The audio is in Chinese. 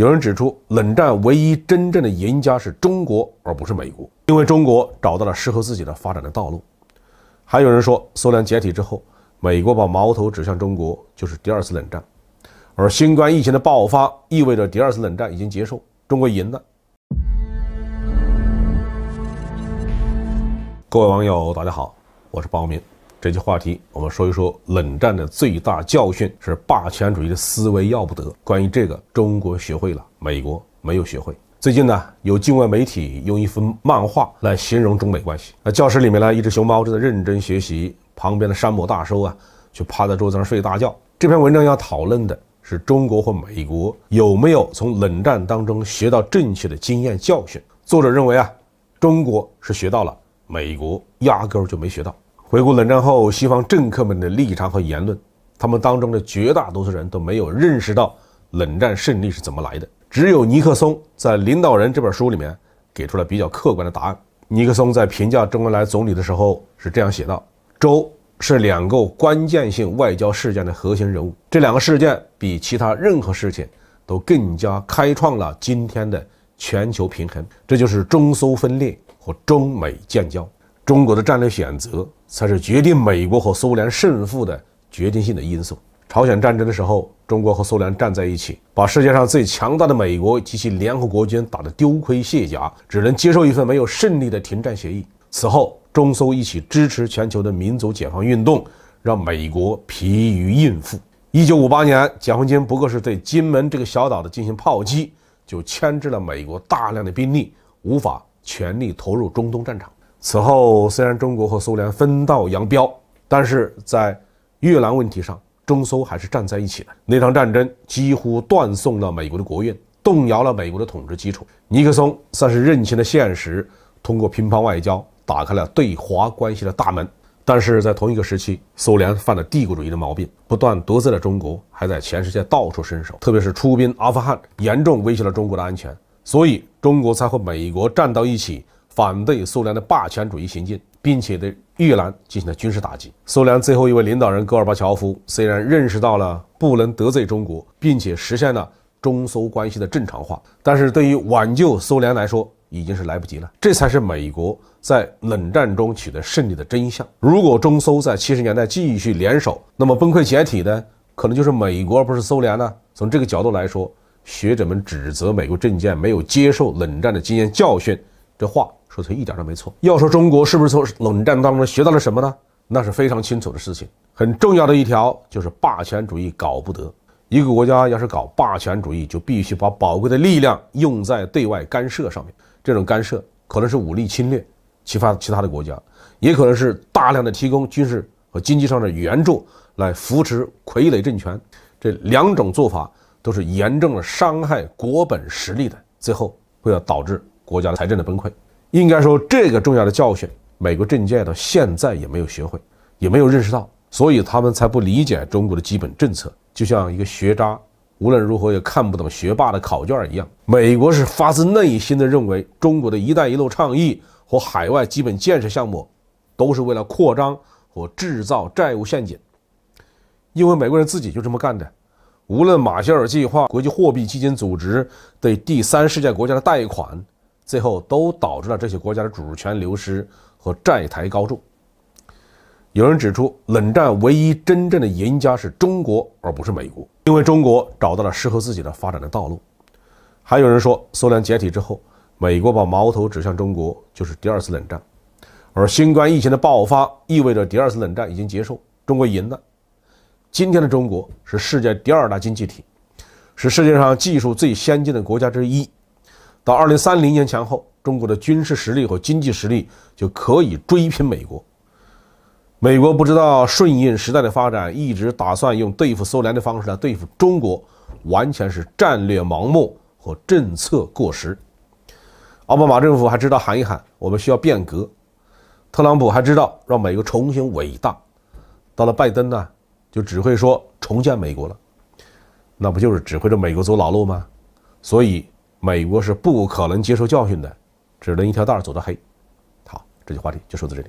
有人指出，冷战唯一真正的赢家是中国，而不是美国，因为中国找到了适合自己的发展的道路。还有人说，苏联解体之后，美国把矛头指向中国，就是第二次冷战。而新冠疫情的爆发意味着第二次冷战已经结束，中国赢了。各位网友，大家好，我是包明。这期话题我们说一说冷战的最大教训是霸权主义的思维要不得。关于这个，中国学会了，美国没有学会。最近呢，有境外媒体用一幅漫画来形容中美关系。教室里面呢，一只熊猫正在认真学习，旁边的山姆大叔就趴在桌子上睡大觉。这篇文章要讨论的是中国或美国有没有从冷战当中学到正确的经验教训。作者认为中国是学到了，美国压根儿就没学到。回顾冷战后西方政客们的立场和言论，他们当中的绝大多数人都没有认识到冷战胜利是怎么来的。只有尼克松在《领导人》这本书里面给出了比较客观的答案。尼克松在评价周恩来总理的时候是这样写道：周是两个关键性外交事件的核心人物，这两个事件比其他任何事情都更加开创了今天的全球平衡，这就是中苏分裂和中美建交。中国的战略选择才是决定美国和苏联胜负的决定性的因素。朝鲜战争的时候，中国和苏联站在一起，把世界上最强大的美国及其联合国军打得丢盔卸甲，只能接受一份没有胜利的停战协议。此后，中苏一起支持全球的民族解放运动，让美国疲于应付。1958年，解放军不过是对金门这个小岛的进行炮击，就牵制了美国大量的兵力，无法全力投入中东战场。此后，虽然中国和苏联分道扬镳，但是在越南问题上，中苏还是站在一起的。那场战争几乎断送了美国的国运，动摇了美国的统治基础。尼克松算是认清了现实，通过乒乓外交打开了对华关系的大门。但是在同一个时期，苏联犯了帝国主义的毛病，不断得罪了中国，还在全世界到处伸手，特别是出兵阿富汗，严重威胁了中国的安全。所以中国才和美国站到一起，反对苏联的霸权主义行径，并且对越南进行了军事打击。苏联最后一位领导人戈尔巴乔夫虽然认识到了不能得罪中国，并且实现了中苏关系的正常化，但是对于挽救苏联来说已经是来不及了。这才是美国在冷战中取得胜利的真相。如果中苏在70年代继续联手，那么崩溃解体的可能就是美国而不是苏联了。从这个角度来说，学者们指责美国政界没有接受冷战的经验教训，这话说的一点都没错。要说中国是不是从冷战当中学到了什么呢？那是非常清楚的事情。很重要的一条就是霸权主义搞不得。一个国家要是搞霸权主义，就必须把宝贵的力量用在对外干涉上面。这种干涉可能是武力侵略其他的国家，也可能是大量的提供军事和经济上的援助来扶持傀儡政权。这两种做法都是严重的伤害国本实力的，最后会要导致国家的财政的崩溃。应该说，这个重要的教训，美国政界到现在也没有学会，也没有认识到，所以他们才不理解中国的基本政策。就像一个学渣无论如何也看不懂学霸的考卷一样，美国是发自内心的认为中国的一带一路倡议和海外基本建设项目都是为了扩张和制造债务陷阱，因为美国人自己就这么干的。无论马歇尔计划、国际货币基金组织对第三世界国家的贷款，最后都导致了这些国家的主权流失和债台高筑。有人指出，冷战唯一真正的赢家是中国，而不是美国，因为中国找到了适合自己的发展的道路。还有人说，苏联解体之后，美国把矛头指向中国，就是第二次冷战。而新冠疫情的爆发意味着第二次冷战已经结束，中国赢了。今天的中国是世界第2大经济体，是世界上技术最先进的国家之一。到2030年前后，中国的军事实力和经济实力就可以追平美国。美国不知道顺应时代的发展，一直打算用对付苏联的方式来对付中国，完全是战略盲目和政策过时。奥巴马政府还知道喊一喊我们需要变革，特朗普还知道让美国重新伟大，到了拜登呢，就只会说重建美国了，那不就是指挥着美国走老路吗？所以美国是不可能接受教训的，只能一条道走到黑。好，这期话题就说到这里。